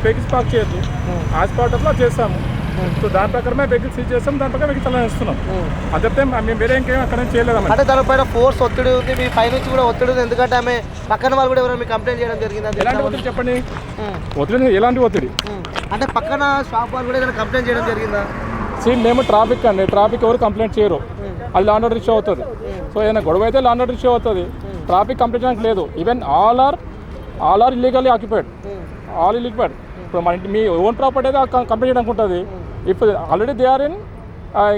Vehicles park చేయొద్దు, ఆ spot అట్లా చేస్తాము. సో దాని ప్రకారమే వెహికల్స్ సీజ్ చేస్తాం, దాని ప్రకారం వెహికల్స్ అలా ఇస్తున్నాం. అదే మేము వేరే ఇంకేం అక్కడ చేయలేదమ్మా. అంటే దానిపైన ఫోర్స్ ఒత్తిడి ఉంది, మీ పై నుంచి కూడా ఒత్తిడి ఉంది, ఎందుకంటే ఆమె పక్కన వాళ్ళు కూడా ఎవరైనా మీకు కంప్లైంట్ చేయడం జరిగింది. ఎలాంటి ఒత్తిడి చెప్పండి? ఒత్తిడి ఎలాంటి ఒత్తిడి అంటే పక్కన షాప్ వాళ్ళు కూడా ఏదైనా కంప్లైంట్ చేయడం జరిగిందా? మేము ట్రాఫిక్ అండి, ట్రాఫిక్ ఎవరు కంప్లైంట్ చేయరు, అది లా అండ్ ఆర్డర్ ఇష్యూ అవుతుంది. సో ఏదైనా గొడవ అయితే లా అండ్ ఆర్డర్ ఇష్యూ అవుతుంది, ట్రాఫిక్ కంప్లైంట్ చేయడానికి లేదు. Even all are illegally occupied, all illegal. ఇప్పుడు మన మీ ఓన్ ప్రాపర్టీ అయితే కంప్లైంట్ చేయడానికి ఉంటుంది. ఇప్పుడు already they are in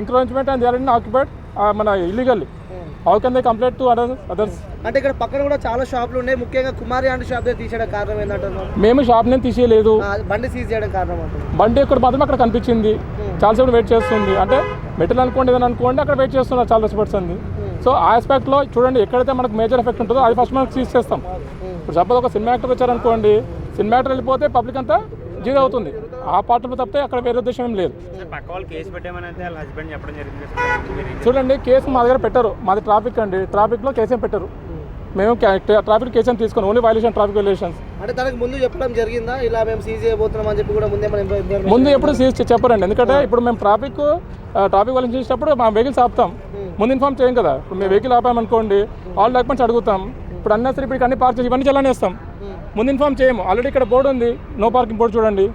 encroachment and they are in occupied మన illegally, how can they complaint to others? అంటే ఇక్కడ పక్కన కూడా చాలా షాపులు ఉన్నాయి, ముఖ్యంగా కుమారి అంటే షాప్ తీసేయడం కారణం ఏంటంటారు? మేము షాప్ నేను తీసేయలేదు, బండి సీజ్ చేయడం కారణం అంటే బండి ఇక్కడ మాత్రం అక్కడ కనిపించింది, చాలాసేపు వెయిట్ చేస్తుంది. అంటే మెటల్ అనుకోండి ఏదైనా అనుకోండి, అక్కడ వెయిట్ చేస్తున్నారు చాలా రెస్పెక్ట్స్. సో ఆ ఆస్పెక్ట్లో చూడండి, ఎక్కడైతే మనకు మేజర్ ఎఫెక్ట్ ఉంటుందో అది ఫస్ట్ మనకు సీజ్ చేస్తాం. ఇప్పుడు సపోజ్ ఒక సినిమా యాక్టర్ వచ్చారనుకోండి, సినిమా యాక్టర్ వెళ్ళిపోతే పబ్లిక్ అంతా జీరో అవుతుంది. ఆ పార్టీలో తప్పితే అక్కడ వేరే ఉద్దేశం ఏం లేదు. చూడండి, కేసు మా దగ్గర పెట్టరు, మాది ట్రాఫిక్ అండి, ట్రాఫిక్లో కేసు ఏం పెట్టరు. మేము ట్రాఫిక్ కేసు ఏం తీసుకుని ఓన్లీ వైలేషన్ ట్రాఫిక్ వైలేషన్స్. అంటే దానికి ముందు చెప్పడం జరిగిందా ఇలా మేము సీజ్ చేయబోతున్నాం అని చెప్పి కూడా ముందు ఎప్పుడు సీజ్ చెప్పరండి, ఎందుకంటే ఇప్పుడు మేము ట్రాఫిక్ వైలేషన్ చేసేటప్పుడు మా వెహికల్స్ ఆపుతాం, ముందు ఇన్ఫార్మ్ చేయం కదా. ఇప్పుడు మేము వెహికల్ ఆపామనుకోండి, ఆల్ డాక్యుమెంట్స్ అడుగుతాం. ఇప్పుడు అన్నసరి ఇప్పుడు అన్ని పార్క్ చేసి ఇవన్నీ చలానేస్తాం, ముందు ఇన్ఫార్మ్ చేయము. ఆల్రెడీ ఇక్కడ బోర్డు ఉంది, నో పార్కింగ్ బోర్డు చూడండి.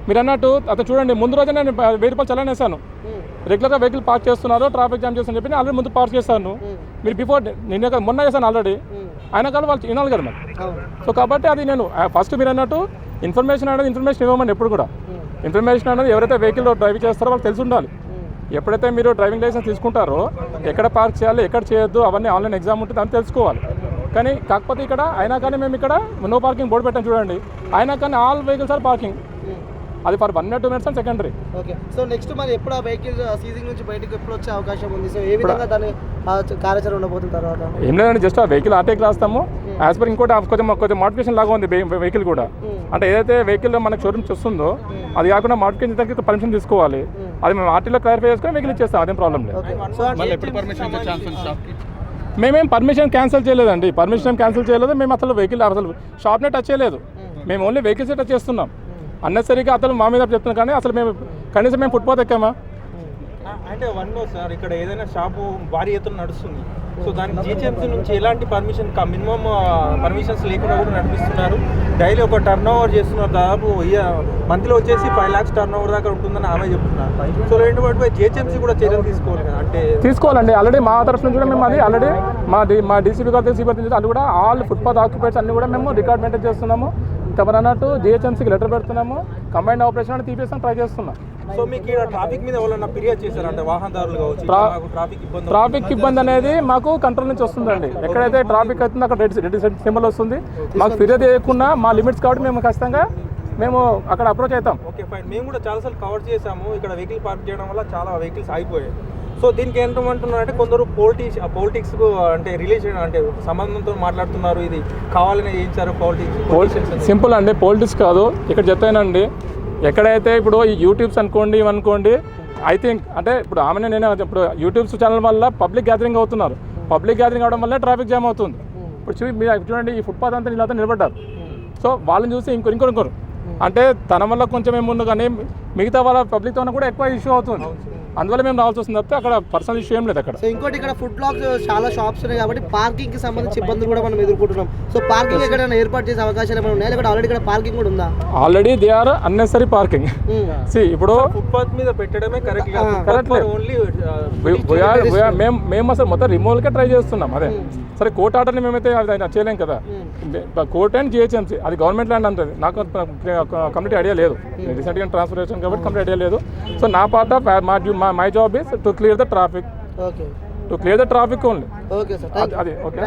మీరు అన్నట్టు అతను చూడండి, ముందు రోజే నేను 1000 రూపాయలు చలానేసాను. రెగ్యులర్గా వెహికల్ పార్క్ చేస్తున్నారు, ట్రాఫిక్ జామ్ చేస్తాను చెప్పి ఆల్రెడీ ముందు పార్క్ చేస్తాను. మీరు బిఫోర్ నిన్న మొన్న చేశాను ఆల్రెడీ, అయినా కానీ వాళ్ళు వినాలి కదా మరి. సో కాబట్టి అది నేను ఫస్ట్ మీరు అన్నట్టు ఇన్ఫర్మేషన్ అనేది ఇన్ఫర్మేషన్ ఇవ్వమండి. ఎప్పుడు కూడా ఇన్ఫర్మేషన్ అనేది ఎవరైతే వెహికల్ డ్రైవ్ చేస్తారో వాళ్ళు తెలిసి ఉండాలి. ఎప్పుడైతే మీరు డ్రైవింగ్ లైసెన్స్ తీసుకుంటారో ఎక్కడ పార్క్ చేయాలి, ఎక్కడ చేయొద్దు, అవన్నీ ఆన్లైన్ ఎగ్జామ్ ఉంటుంది, అని తెలుసుకోవాలి. కానీ కాకపోతే ఇక్కడ అయినా కానీ మేము ఇక్కడ నో పార్కింగ్ బోర్డు పెట్టాం చూడండి, అయినా కానీ ఆల్ వెహికల్స్ ఆర్ పార్కింగ్. అది for 1 or 2 minutes and secondary. Okay, so next మరి ఎప్పుడు ఆ వెహికల్ సీజింగ్ నుంచి బయటకు ఎప్పుడు వచ్చే అవకాశం ఉంది? సో ఏ విధంగా దాని కార్యాచరణ ఉండబోతుంది తర్వాత? ఏం లేదండి, జస్ట్ ఆ వెహికల్ ఆర్టీకి రాస్తాము. యాజ్ పర్ ఇంకోటి కొంచెం మోడిఫికేషన్ లాగా ఉంది వెహికల్ కూడా. అంటే ఏదైతే వెహికల్ మనకు షోరూమ్స్ వస్తుందో అది కాకుండా మోడిఫికేషన్ దగ్గర పర్మిషన్ తీసుకోవాలి. అది మేము ఆర్టీలో క్లారిఫై చేసుకుని వెహికల్ ఇచ్చేస్తాం, అదేం ప్రాబ్లం లేదు. మేమేం పర్మిషన్ క్యాన్సిల్ చేయలేదండి, పర్మిషన్ క్యాన్సిల్ చేయలేదు. మేము అసలు వెహికల్ అసలు షాప్నే టచ్ చేయలేదు, మేము ఓన్లీ వెహికల్సే టచ్ చేస్తున్నాం. అన్నెసరిగా అతను మా మీద చెప్తున్నాం, కానీ అసలు మేము కనీసం మేము ఫుట్పాత్ ఎక్కామా? అంటే వన్ సార్, ఇక్కడ ఏదైనా షాపు భారీ ఎత్తున నడుస్తుంది, సో దానికి జీహెచ్ఎంసీ నుంచి ఎలాంటి పర్మిషన్ మినిమం పర్మిషన్స్ లేకుండా కూడా నడిపిస్తున్నారు. డైలీ ఒక టర్న్ ఓవర్ చేస్తున్నారు, దాదాపు మంత్లో వచ్చేసి 5 lakhs టర్న్ ఓవర్ దాకా ఉంటుందని ఆమె చెప్తున్నారు. సో రెండు వాటిపై జీహెచ్ఎంసీ కూడా చర్యలు తీసుకోవాలి కదా. అంటే తీసుకోవాలండి, ఆల్రెడీ మా తరఫు నుంచి కూడా మేము అది ఆల్రెడీ మా డీసీపీ గారు సిబిఐ అది కూడా ఆల్ ఫుట్పాత్ ఆక్యుపైడ్స్ అన్ని కూడా మేము రికార్డ్ మెయింటైన్ చేస్తున్నాము. తమరు అన్నట్టు జీహెచ్ఎంసీకి లెటర్ పెడుతున్నాము, కంబైన్డ్ ఆపరేషన్ అని తీపేస్తాం ట్రై చేస్తున్నాం. సో మీకు ఇక్కడ ట్రాఫిక్ మీద ఎవరైనా ఫిర్యాదు చేశారంటే వాహనదారులు కావచ్చు, ట్రాఫిక్ ఇబ్బంది అనేది మాకు కంట్రోల్ నుంచి వస్తుందండి. ఎక్కడైతే ట్రాఫిక్ అవుతుందో అక్కడ రెడ్ సింబల్ వస్తుంది, మాకు ఫిర్యాదు చేయకుండా మా లిమిట్స్ కాబట్టి మేము ఖచ్చితంగా మేము అక్కడ అప్రోచ్ అవుతాం. ఓకే ఫైన్, మేము కూడా చాలాసార్లు కవర్ చేసాము. ఇక్కడ వెహికల్ పార్క్ చేయడం వల్ల చాలా వెహికల్స్ ఆగిపోయాయి. సో దీనికి ఏంటంటున్నారంటే కొందరు పొలిటిక్స్ అంటే రిలేషన్ అంటే సంబంధంతో మాట్లాడుతున్నారు, ఇది కావాలని చేయించారు పాలిటిక్స్. సింపుల్ అండి, పాలిటిక్స్ కాదు. ఇక్కడ చెప్తానండి, ఎక్కడైతే ఇప్పుడు ఈ యూట్యూబ్స్ అనుకోండి ఇవనుకోండి, ఐ థింక్ అంటే ఇప్పుడు ఆమెనే నేను ఇప్పుడు యూట్యూబ్స్ ఛానల్ వల్ల పబ్లిక్ గ్యాదరింగ్ అవుతున్నారు, పబ్లిక్ గ్యాదరింగ్ అవడం వల్ల ట్రాఫిక్ జామ్ అవుతుంది. ఇప్పుడు మీరు చూడండి, ఈ ఫుట్పాత్ అంతా ఇలా నిలబడ్డారు. సో వాళ్ళని చూసి ఇంకొకరు అంటే తన వల్ల కొంచెం ఏముంది, కానీ మిగతా వాళ్ళ పబ్లిక్తో కూడా ఎక్కువ ఇష్యూ అవుతుంది. అందువల్ల మేము రావాల్సి వస్తుంది తప్పితే అక్కడ పర్సనల్ ఇష్యూ ఏం లేదు అక్కడ. సో ఇంకోటి ఇక్కడ ఫుడ్ బ్లాక్స్ చాలా షాప్స్ ఉన్నాయి కాబట్టి పార్కింగ్ కి సంబంధించి ఇబ్బందులు కూడా మనం ఎదుర్కొంటున్నాం. సో పార్కింగ్ ఎక్కడైనా ఏర్పాటు చేసే అవకాశాలు ఏమైనా ఉన్నాయా, లేకపోతే ఆల్రెడీ ఇక్కడ పార్కింగ్ కూడా ఉందా? Already they are unnecessary parking. ఇప్పుడు ఫుట్పాత్ మీద పెట్టడమే కరెక్ట్. మేము అసలు మొత్తం రిమూవల్కే ట్రై చేస్తున్నాం. అదే సరే, కోర్ట్ ఆర్డర్ని మేమైతే చేయలేం కదా. కోర్ట్ అండ్ జిహెచ్ఎంసీ అది గవర్నమెంట్ ల్యాండ్ అంటుంది. నాకు కంప్లీట్ ఐడియా లేదు, రీసెంట్గా ట్రాన్స్ఫర్ చేసాను కాబట్టి కంప్లీట్ ఐడియా లేదు. సో నా part of my job is to clear the traffic, to clear the traffic only. Okay sir, అది ఓకే.